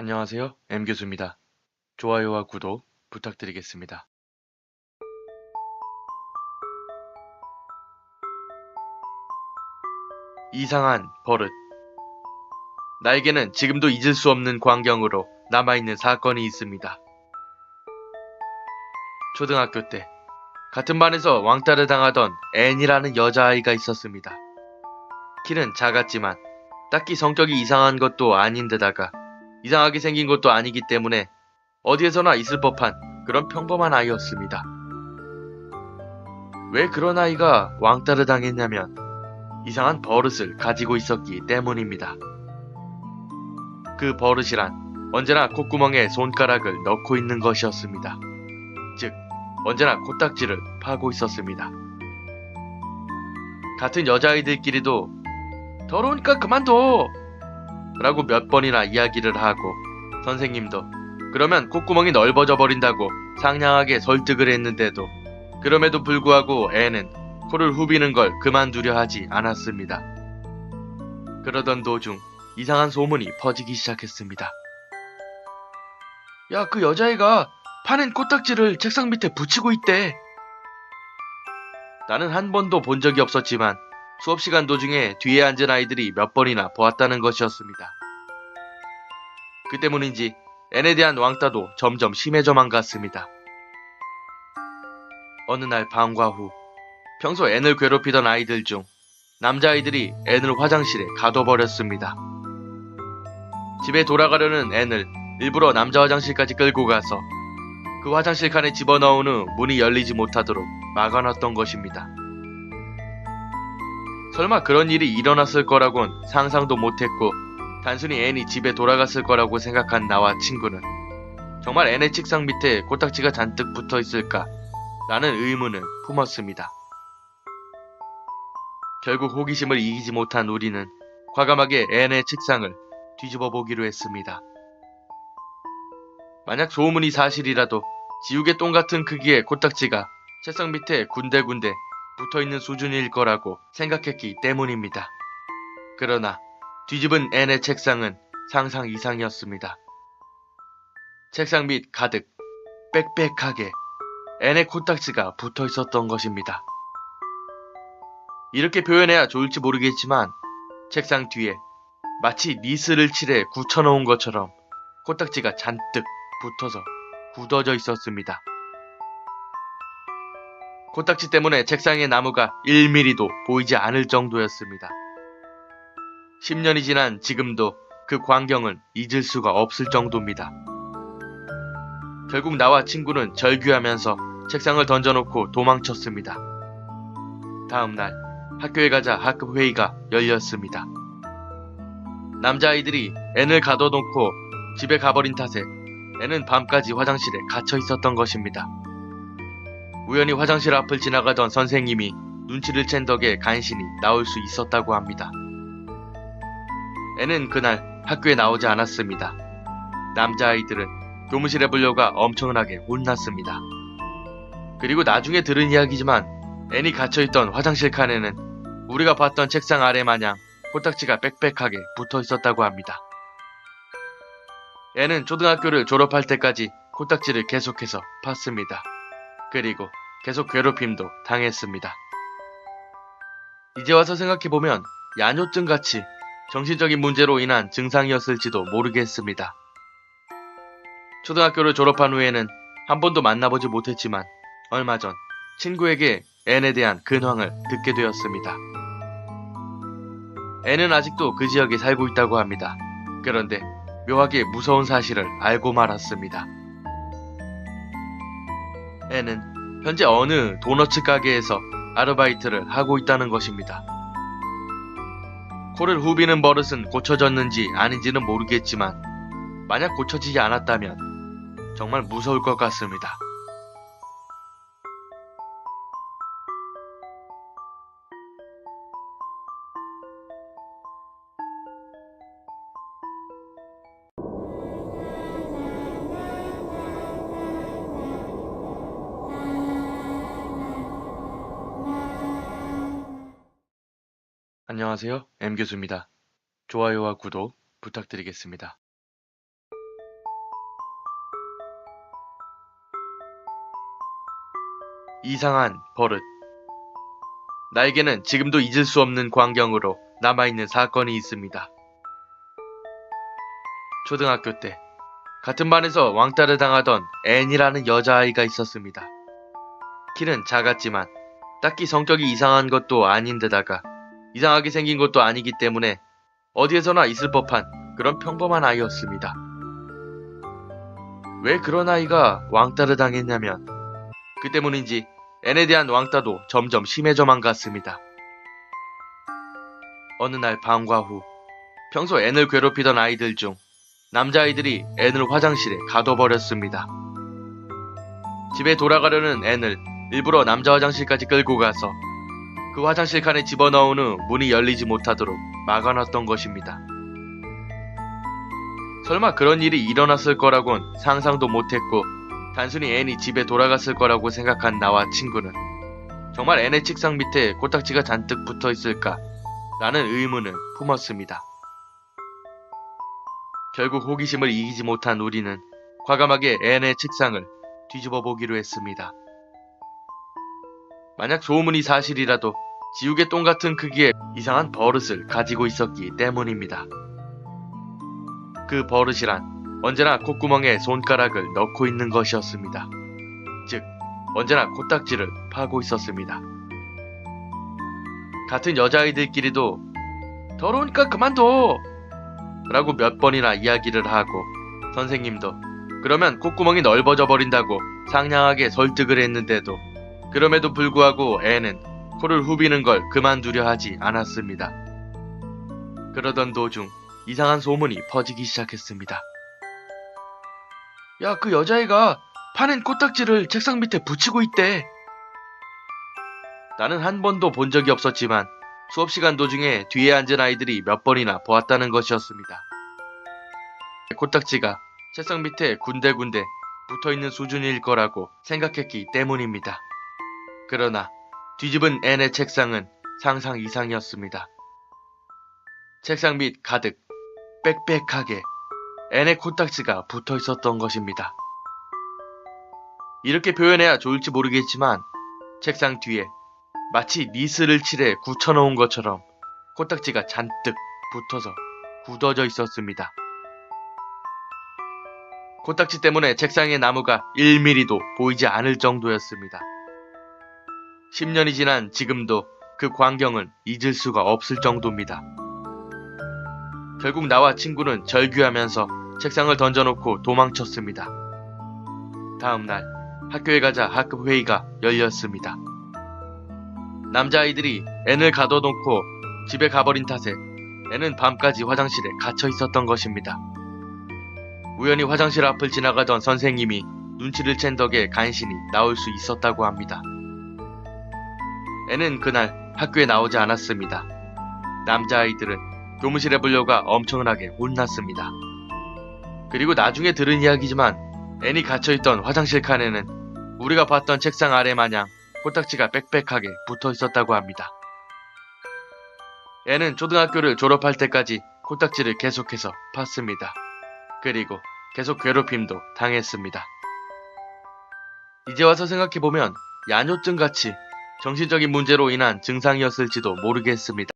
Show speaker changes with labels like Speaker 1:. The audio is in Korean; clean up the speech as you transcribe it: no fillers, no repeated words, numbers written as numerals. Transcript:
Speaker 1: 안녕하세요. M교수입니다. 좋아요와 구독 부탁드리겠습니다. 이상한 버릇. 나에게는 지금도 잊을 수 없는 광경으로 남아있는 사건이 있습니다. 초등학교 때 같은 반에서 왕따를 당하던 앤이라는 여자아이가 있었습니다. 키는 작았지만 딱히 성격이 이상한 것도 아닌 데다가 이상하게 생긴 것도 아니기 때문에 어디에서나 있을 법한 그런 평범한 아이였습니다. 왜 그런 아이가 왕따를 당했냐면 이상한 버릇을 가지고 있었기 때문입니다. 그 버릇이란 언제나 콧구멍에 손가락을 넣고 있는 것이었습니다. 즉, 언제나 코딱지를 파고 있었습니다. 같은 여자아이들끼리도 더러우니까 그만둬! 라고 몇 번이나 이야기를 하고 선생님도 그러면 콧구멍이 넓어져 버린다고 상냥하게 설득을 했는데도 그럼에도 불구하고 애는 코를 후비는 걸 그만두려 하지 않았습니다. 그러던 도중 이상한 소문이 퍼지기 시작했습니다. 야, 그 여자애가 파낸 코딱지를 책상 밑에 붙이고 있대. 나는 한 번도 본 적이 없었지만 수업 시간 도중에 뒤에 앉은 아이들이 몇 번이나 보았다는 것이었습니다. 그 때문인지 앤에 대한 왕따도 점점 심해져만 갔습니다. 어느 날 방과 후 평소 앤을 괴롭히던 아이들 중 남자아이들이 앤을 화장실에 가둬버렸습니다. 집에 돌아가려는 앤을 일부러 남자 화장실까지 끌고 가서 그 화장실 칸에 집어넣은 후 문이 열리지 못하도록 막아놨던 것입니다. 설마 그런 일이 일어났을 거라곤 상상도 못했고 단순히 앤이 집에 돌아갔을 거라고 생각한 나와 친구는 정말 앤의 책상 밑에 코딱지가 잔뜩 붙어 있을까? 라는 의문을 품었습니다. 결국 호기심을 이기지 못한 우리는 과감하게 앤의 책상을 뒤집어 보기로 했습니다. 만약 소문이 사실이라도 지우개 똥 같은 크기의 코딱지가 책상 밑에 군데군데 붙어있는 수준일 거라고 생각했기 때문입니다. 그러나 뒤집은 앤의 책상은 상상 이상이었습니다. 책상 밑 가득 빽빽하게 앤의 코딱지가 붙어 있었던 것입니다. 이렇게 표현해야 좋을지 모르겠지만 책상 뒤에 마치 니스를 칠해 굳혀놓은 것처럼 코딱지가 잔뜩 붙어서 굳어져 있었습니다. 코딱지 때문에 책상의 나무가 1mm도 보이지 않을 정도였습니다. 10년이 지난 지금도 그 광경은 잊을 수가 없을 정도입니다. 결국 나와 친구는 절규하면서 책상을 던져놓고 도망쳤습니다. 다음날 학교에 가자 학급 회의가 열렸습니다. 남자아이들이 앤을 가둬놓고 집에 가버린 탓에 앤은 밤까지 화장실에 갇혀 있었던 것입니다. 우연히 화장실 앞을 지나가던 선생님이 눈치를 챈 덕에 간신히 나올 수 있었다고 합니다. 앤은 그날 학교에 나오지 않았습니다. 남자아이들은 교무실에 불려가 엄청나게 혼났습니다. 그리고 나중에 들은 이야기지만 앤이 갇혀있던 화장실 칸에는 우리가 봤던 책상 아래 마냥 코딱지가 빽빽하게 붙어 있었다고 합니다. 앤은 초등학교를 졸업할 때까지 코딱지를 계속해서 팠습니다. 그리고 계속 괴롭힘도 당했습니다. 이제 와서 생각해보면 야뇨증 같이 정신적인 문제로 인한 증상이었을지도 모르겠습니다. 초등학교를 졸업한 후에는 한 번도 만나보지 못했지만 얼마 전 친구에게 앤에 대한 근황을 듣게 되었습니다. 앤은 아직도 그 지역에 살고 있다고 합니다. 그런데 묘하게 무서운 사실을 알고 말았습니다. 앤은 현재 어느 도너츠 가게에서 아르바이트를 하고 있다는 것입니다. 코를 후비는 버릇은 고쳐졌는지 아닌지는 모르겠지만 만약 고쳐지지 않았다면 정말 무서울 것 같습니다. 안녕하세요. M교수입니다. 좋아요와 구독 부탁드리겠습니다. 이상한 버릇. 나에게는 지금도 잊을 수 없는 광경으로 남아있는 사건이 있습니다. 초등학교 때 같은 반에서 왕따를 당하던 앤이라는 여자아이가 있었습니다. 키는 작았지만 딱히 성격이 이상한 것도 아닌데다가 이상하게 생긴 것도 아니기 때문에 어디에서나 있을 법한 그런 평범한 아이였습니다. 왜 그런 아이가 왕따를 당했냐면 그 때문인지 앤에 대한 왕따도 점점 심해져만 갔습니다. 어느 날 방과 후 평소 앤을 괴롭히던 아이들 중 남자아이들이 앤을 화장실에 가둬버렸습니다. 집에 돌아가려는 앤을 일부러 남자 화장실까지 끌고 가서 그 화장실 칸에 집어넣은 후 문이 열리지 못하도록 막아놨던 것입니다. 설마 그런 일이 일어났을 거라곤 상상도 못했고 단순히 앤이 집에 돌아갔을 거라고 생각한 나와 친구는 정말 앤의 책상 밑에 코딱지가 잔뜩 붙어 있을까? 라는 의문을 품었습니다. 결국 호기심을 이기지 못한 우리는 과감하게 앤의 책상을 뒤집어 보기로 했습니다. 만약 소문이 사실이라도 지우개 똥 같은 크기의 이상한 버릇을 가지고 있었기 때문입니다. 그 버릇이란 언제나 콧구멍에 손가락을 넣고 있는 것이었습니다. 즉, 언제나 코딱지를 파고 있었습니다. 같은 여자아이들끼리도 더러우니까 그만둬! 라고 몇 번이나 이야기를 하고 선생님도 그러면 콧구멍이 넓어져 버린다고 상냥하게 설득을 했는데도 그럼에도 불구하고 앤은 코를 후비는 걸 그만두려 하지 않았습니다. 그러던 도중 이상한 소문이 퍼지기 시작했습니다. 야, 그 여자애가 파낸 코딱지를 책상 밑에 붙이고 있대. 나는 한 번도 본 적이 없었지만 수업시간 도중에 뒤에 앉은 아이들이 몇 번이나 보았다는 것이었습니다. 코딱지가 책상 밑에 군데군데 붙어있는 수준일 거라고 생각했기 때문입니다. 그러나 뒤집은 앤의 책상은 상상 이상이었습니다. 책상 밑 가득 빽빽하게 앤의 코딱지가 붙어 있었던 것입니다. 이렇게 표현해야 좋을지 모르겠지만 책상 뒤에 마치 니스를 칠해 굳혀놓은 것처럼 코딱지가 잔뜩 붙어서 굳어져 있었습니다. 코딱지 때문에 책상의 나무가 1mm도 보이지 않을 정도였습니다. 10년이 지난 지금도 그 광경은 잊을 수가 없을 정도입니다. 결국 나와 친구는 절규하면서 책상을 던져놓고 도망쳤습니다. 다음날 학교에 가자 학급 회의가 열렸습니다. 남자아이들이 앤을 가둬놓고 집에 가버린 탓에 앤은 밤까지 화장실에 갇혀 있었던 것입니다. 우연히 화장실 앞을 지나가던 선생님이 눈치를 챈 덕에 간신히 나올 수 있었다고 합니다. 앤은 그날 학교에 나오지 않았습니다. 남자아이들은 교무실에 불려가 엄청나게 혼났습니다. 그리고 나중에 들은 이야기지만 앤이 갇혀있던 화장실 칸에는 우리가 봤던 책상 아래 마냥 코딱지가 빽빽하게 붙어 있었다고 합니다. 앤은 초등학교를 졸업할 때까지 코딱지를 계속해서 팠습니다. 그리고 계속 괴롭힘도 당했습니다. 이제 와서 생각해보면 야뇨증 같이 정신적인 문제로 인한 증상이었을지도 모르겠습니다.